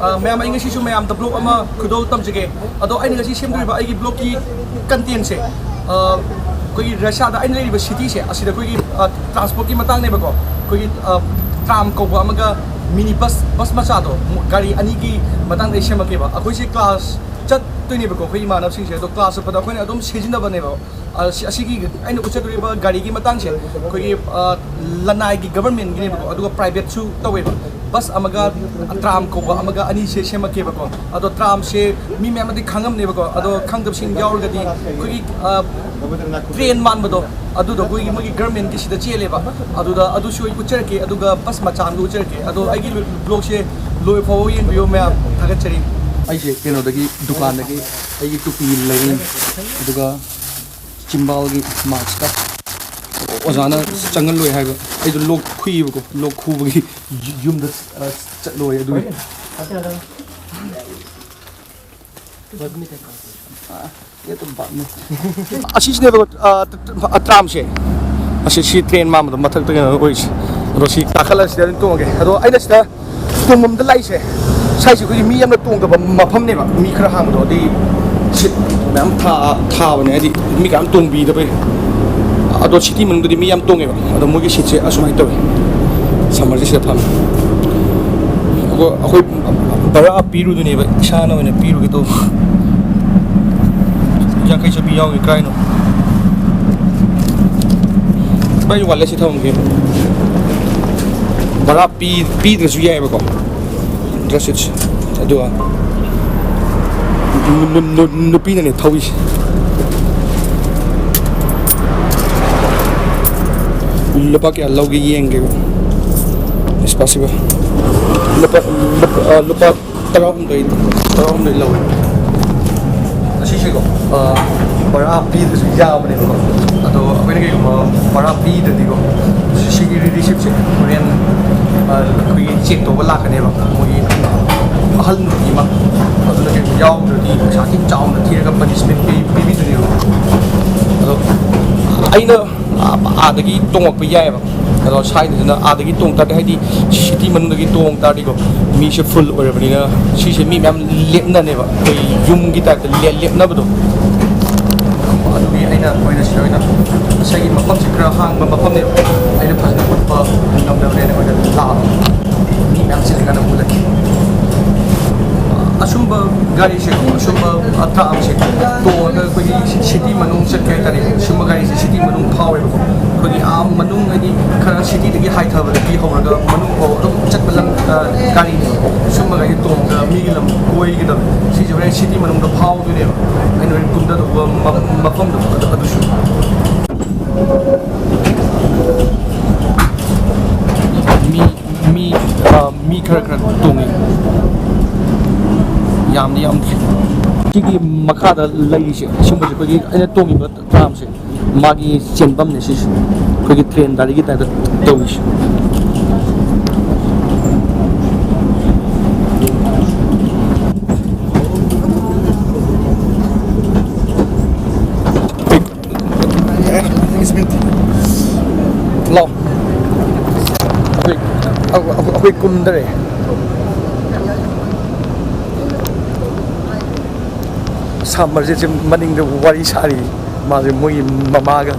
Ma'am I ngasi su ma'am the blog अमा खुदो तमजगे अदो आई ngasi सेमदरिबा आई blog की कंटेंट से कोई रशिया दा आई लेरिबा सिटी से असिदा कोई ट्रांसपोर्ट की मतंग ने बको कोई ट्राम को अमगा मिनी बस मचा दो गाड़ी अनी की मतंग दे सेमकेबा अखोई से क्लास चत तोइने बको कोई मानव सिंह से तो क्लास पदा कोई अदम सिजिना बनेबा असिगी आई उचदरिबा गाड़ी की मतंग से कोई लनाई की गवर्नमेंट गिने बको अदुगा प्राइवेट सु तवेबा बस अमगा ट्राम को अमगा अनी से सेमकेबको अदो ट्राम से मी मैम दी खंगम नेबको अदो खंगदब सिंह यावरगदी कोई ट्रेन मानबदो अदुदो कोई मगी गवर्नमेंट की सिदा चेलेबा अदुदा अदुसु उचरके अदुगा बस मचाम दु उचरके अदो आइगी ब्लॉग से लोय फाव इन वीडियो मैम थागचरी आइसे केनोदगी दुकान दगी आइगी टुपी लेगिन अदुगा चिंबाल की मास्क का ओजाना चंगल लोय हाइबो आइदो लोग खुइबको लोग खुबगी युमदा चलोय अदु ये तो बात नहीं अशीष ने ट्राम से अशी ट्रेन माम मथक ओइस रोसी ताखला से तोंगे अदो आइना सिदा तोंगम द लाइसे साइसे कोई मी यमना तोंग द मफम ने मी खरा हांग दो दी मैम था बने दी मी काम तोंग बी दबे अदो सिटी मन दी मी यम तोंगे अदो मोगी सिट से असुमाइ तवे समर से फम अगो अखोई बरा पीरु दुने बे इशाना ने पीरु के तो या कहीं से भी आओगे क्या नो भाई वाले से था उनके बड़ा पी ड्रेस भी है बको ड्रेस अदुआ नुपी ने थावी लपा के लोगे येंगे स्पेसिफिक लपा तराउम दे लोगे अशीशेको बड़ा पी दसु याबने को अदो अखोइने के बड़ा पी ददिको सिगी रिसीप से कोरियन कोई चेक तो लाखने बा मोई अहल नुमा अदो के याव ददि साथि चाउन थिरगा पनिशमेंट पी दनि अदो आइना आदगी तोंगप यायबा अदो साइदना आदगी तोंग तादे हाइदि सिटी मनदगी तोंग तादिको मी से फुल ओरबनिना सिसे मी मैम लेपनानेबा कोई युम की टाइप लेपनाबदो अदुगी आइना कोइना सिरोइना सही मफम से खरा हांग मफम ने आइना फजन पप्पा नमदबने ने कोइना ला मी मैम से लगा मुला असुंबा गाड़ी से असुंबा अथा से तो कोई सिटी मनुंग से के तारे सुंबा गाड़ी से सिटी मनुंग फावेबो कोई आम मनुंग हदि खरा सिटी दगी हाई थाबा दगी होरगा मनुंग को अदुम चटबलम गाड़ी सुंबा गाड़ी तो मी लम कोई गिदम सी जे सिटी मनुंग दो फाव दुने आइना कुंदा दो मफम दो अदुसु मी खरा तोंगी याम की मखादा लैसे सिंबसे कोई अने तोंगी ट्राम से मागी चेंबम ने सिस कोई ट्रेन गाड़ी की टाइप तोंगी लो अभी कुंदरे सामर से मनिंग वारी सारी माजे मोई ममागा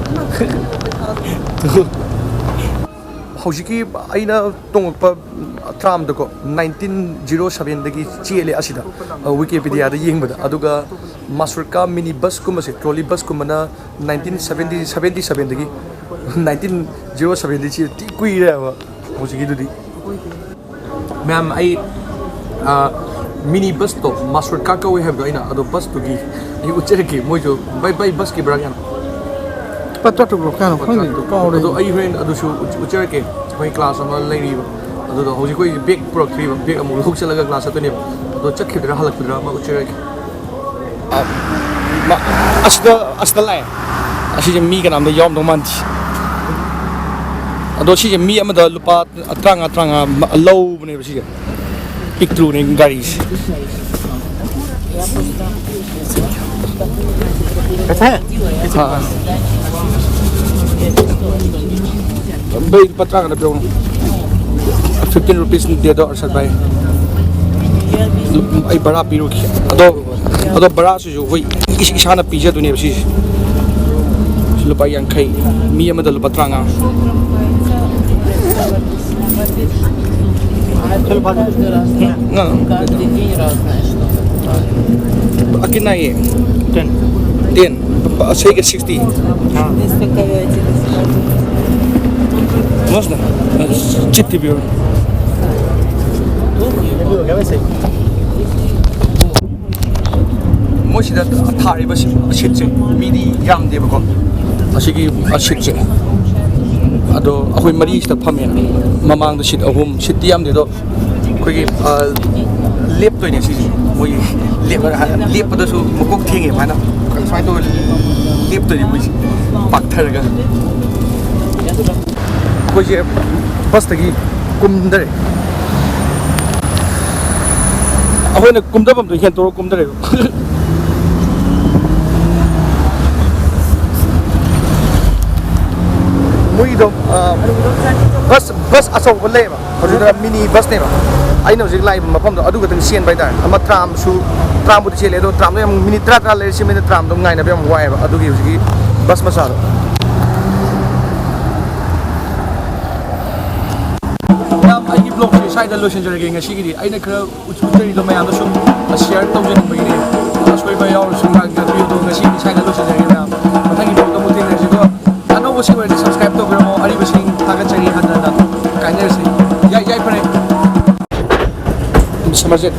हौजिकी आइना तोंगप ट्राम दको 1907 दगी चेले असिदा विकिपीडिया दा येंगबदा अदुगा मासुरका मिनी बस कुमसे ट्रॉली बस कुमना 1977 दगी 1907 दी ची ती कुइरे हौजिकी दुदी मैम आई मिनी बस तो मास्टर का कोई है गाइना अदो बस तो की ये उच्चर की मोजो बाय बस की ब्राग यान पत्ता तो ब्रोकन खंगे तो काउरे अदो आई वेन अदो सु उच्चर के कोई क्लास अमा लेरी अदो तो होजी कोई बेग प्रोक्ट्री बेग अमु हुक चलगा क्लास तो ने अदो चखिदरा हलकदरा मा उच्चर के अस्दा लाय असी मी का नाम द यॉम दो मानती अदो सी मी अमा द लुपा अत्रांगा लो बने बसी पिक थ्रू ने गाड़ी कैसा है हाँ भाई 15 रुपीस दे दो अरशद भाई ꯑꯩ ꯕꯔꯥ ꯄꯤꯔꯨꯒꯦ ꯑꯗꯣ ꯕꯔꯥꯁꯤꯁꯨ ꯑꯩꯈꯣꯏ ꯏꯁꯥꯅ ꯄꯤꯖꯗꯣꯏꯅꯦꯕ ꯁꯤꯁꯦ ꯂꯨꯄꯥ 50 ꯃꯤ ꯑꯃꯗ ꯂꯨꯄꯥ 30 Акинаи 10 Сейга 60 Можно? Чит тебе ꯃꯣꯏꯁꯤꯗ ꯊꯥꯔꯤꯕ ꯁꯤꯠꯁꯦ ꯃꯤꯗꯤ ꯌꯥꯝꯗꯦꯕꯀꯣ ꯑꯁꯤꯒꯤ ꯁꯤꯠꯁꯦ ꯑꯗꯣ ꯑꯩꯈꯣꯏ ꯃꯔꯤꯁꯤꯗ ꯐꯝꯃꯦ ꯃꯃꯥꯡꯗ ꯁꯤꯠ 3 ꯁꯤꯠꯇꯤ ꯌꯥꯝꯗꯦ ꯑꯗꯣ ꯑꯩꯈꯣꯏꯒꯤ ꯂꯦꯞꯇꯣꯏꯅꯦ ꯁꯤꯁꯦ ꯃꯣꯏꯒꯤ ꯂꯦꯞꯄꯗꯁꯨ ꯃꯀꯣꯛ ꯊꯦꯡꯉꯦ ꯁꯨꯃꯥꯏꯅ ꯇꯧꯔ ꯂꯦꯞꯇꯣꯏꯅꯦ ꯃꯣꯏꯁꯦ ꯄꯥꯛꯊꯔꯒ ꯑꯩꯈꯣꯏꯁꯦ ꯕꯁꯇꯒꯤ ꯀꯨꯝꯗꯔꯦ ꯑꯩꯈꯣꯏꯅ ꯀꯨꯝꯗꯐꯝꯗꯣ ꯍꯦꯟꯇꯣꯛꯑ ꯀꯨꯝꯗꯔꯦꯕ ꯃꯣꯏꯒꯤꯗꯣ ꯕꯁ ꯑꯆꯧꯕ ꯂꯩꯌꯦꯕ ꯍꯧꯖꯤꯛꯇ ꯃꯤꯅꯤ ꯕꯁꯅꯦꯕ ꯑꯩꯅ ꯍꯧꯖꯤꯛ ꯂꯥꯛꯏꯕ ꯃꯐꯝꯗꯣ ꯑꯗꯨ ꯈꯛꯇꯪ ꯆꯦꯟꯕ ꯍꯥꯏꯇꯥꯔꯦ ꯑꯃ ꯇ꯭ꯔꯥꯝꯕꯨꯗꯤ ꯆꯦꯜꯂꯦ ꯑꯗꯣ ꯇ꯭ꯔꯥꯝꯗꯣ ꯌꯥꯝ ꯃꯤꯅꯤꯠ 10 ꯂꯩꯔ ꯆꯦꯟꯕꯅꯤꯅ ꯇ꯭ꯔꯥꯝꯗꯣ ꯉꯥꯏꯅꯕ ꯌꯥꯝ ꯋꯥꯏꯑꯦꯕ ꯑꯗꯨꯒꯤ ꯍꯧꯖꯤꯛꯀꯤ ꯕꯁ ꯃꯆꯥꯗꯣ ꯑꯩꯒꯤ ꯕ꯭ꯂꯣꯒꯁꯦ ꯁ꯭ꯋꯥꯏꯗ ꯂꯣꯏꯁꯤꯟꯖꯔꯒꯦ ꯉꯁꯤꯒꯤꯗꯤ ꯑꯩꯅ ꯈꯔ ꯎꯠꯆꯔꯤꯗꯣ ꯃꯌꯥꯝꯗꯣ ꯁꯨꯝ ꯁꯤꯌꯔ ꯇꯧꯖꯅꯤꯡꯕꯒꯤꯅꯦ ꯑꯁꯣꯏꯕ ꯌꯥꯎꯔꯁꯨ ꯉꯥꯛꯄꯤꯌꯨ ꯉꯁꯤꯒꯤꯗꯤ ꯁ꯭ꯋꯥꯏꯗ ꯂꯣꯏꯁꯤꯟꯖꯔꯒꯦ ꯃꯌꯥꯝ ꯃꯊꯪꯒꯤ ꯕ꯭ꯂꯣꯒꯇ ꯑꯃꯨꯛ ꯊꯦꯡꯅꯔꯁꯤꯀꯣ ꯑꯅꯧꯕꯁꯤꯡ ꯑꯣꯏꯔꯗꯤ ꯁꯕꯁꯀ꯭ꯔꯥꯏꯕ ꯇꯧꯕꯤꯔꯝꯃꯣ ꯑꯔꯤꯕꯁꯤꯡ ꯊꯥꯒꯠꯆꯔꯤ ꯍꯟꯊꯅ ꯀꯥꯏꯅꯔꯁꯤ ꯌꯥꯏꯐꯔꯦ Самажет.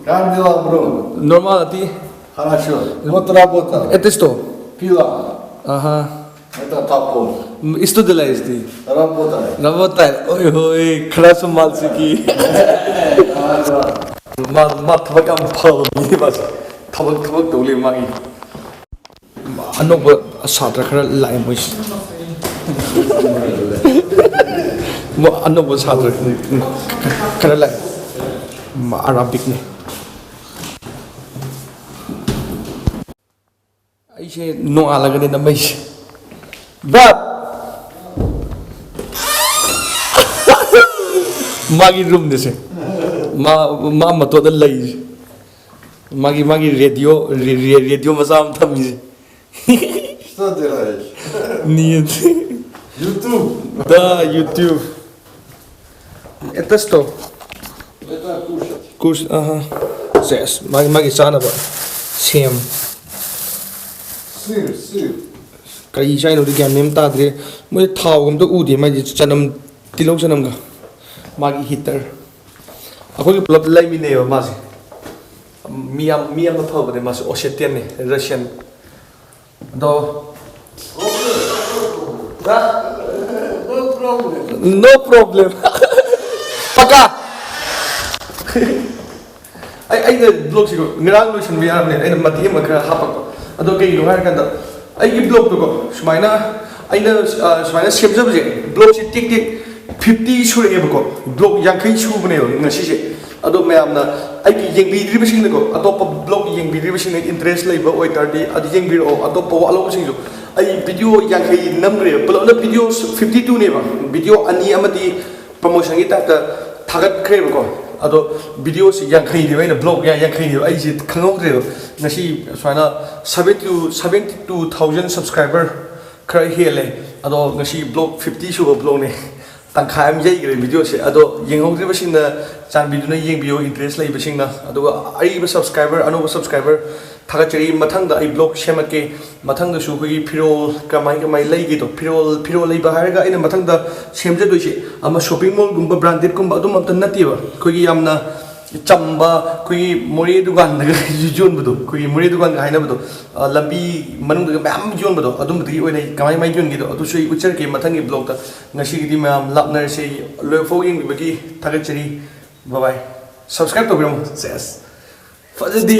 Как дела, бро? Нормально, ты? Хорошо. Вот работа. Это что? Пила. Ага. Это топор. И что делаешь ты? Работает. Работает. Ой, хорошо, мальчики. Мат табакам пал, не бас. Табак доли маги. Анова садра хара лай мой. 뭐 안노고 사들 그럴래 아라빅네 이제 노 알아가네 남이시 밥 마기 룸 데세 마 또다 레이 마기 라디오 마삼 탐이지 Что делаешь? Нет. YouTube. Да, YouTube. Это что? Это кушать. Кушать, ага. Сейчас, маги санаба. Сем. Сыр. Кай чайно ди гям нем тадре. Мой 타오금도 우디 마기 찬남 tilok sanam가. 마기 히터. 아코기 블럽 라이미네요, 마시. 미암 파버데 마시 오세티안네, 러시안. 너 No problem. Paka. Aina blog sigo nirang lo sin biar ne aina mati ma kra hapak ado ke yo har kanda ai gi blog ko sumaina aina sumaina shebjab je blog si tik 50 sure ge ko blog yang kai chu bne ngasi je ado mayam na ai gi yeng bi dri basing ko atop blog yeng bi dri basing interest lei ba oi tar di adi yeng bi ro atop wa lo basing ai video yang kai namre blog na video 52 ne ba video ani amadi promotion gi ta thagat kre ko ado video si yang kai ni ba blog ya yang kai ni ai ji khangau kre ngasi swaina 72,000 subscriber krai hele ado ngasi blog 50 su blog ne tangkhai am jai gre video se ado yenghong dri basing na chan video na yeng video interest lei basing na ado ai ba subscriber anoba subscriber thagachari mathang da ai blog shemake mathang da su khoi pirol kamai lei gi to pirol lei ba har ga ina mathang da semje doi se ama shopping mall gumba branded gumba adum amta nati ba khoi yamna chamba khoi mori dukan da jon bu do khoi mori dukan ga haina bu do lambi manung da bam jon bu do adum di oi nei kamai jon gi do adu sui ucher ke mathang gi blog da ngasi gi di mam lapner se lo fogging bi gi thagachari bye bye subscribe to gram ses fazadi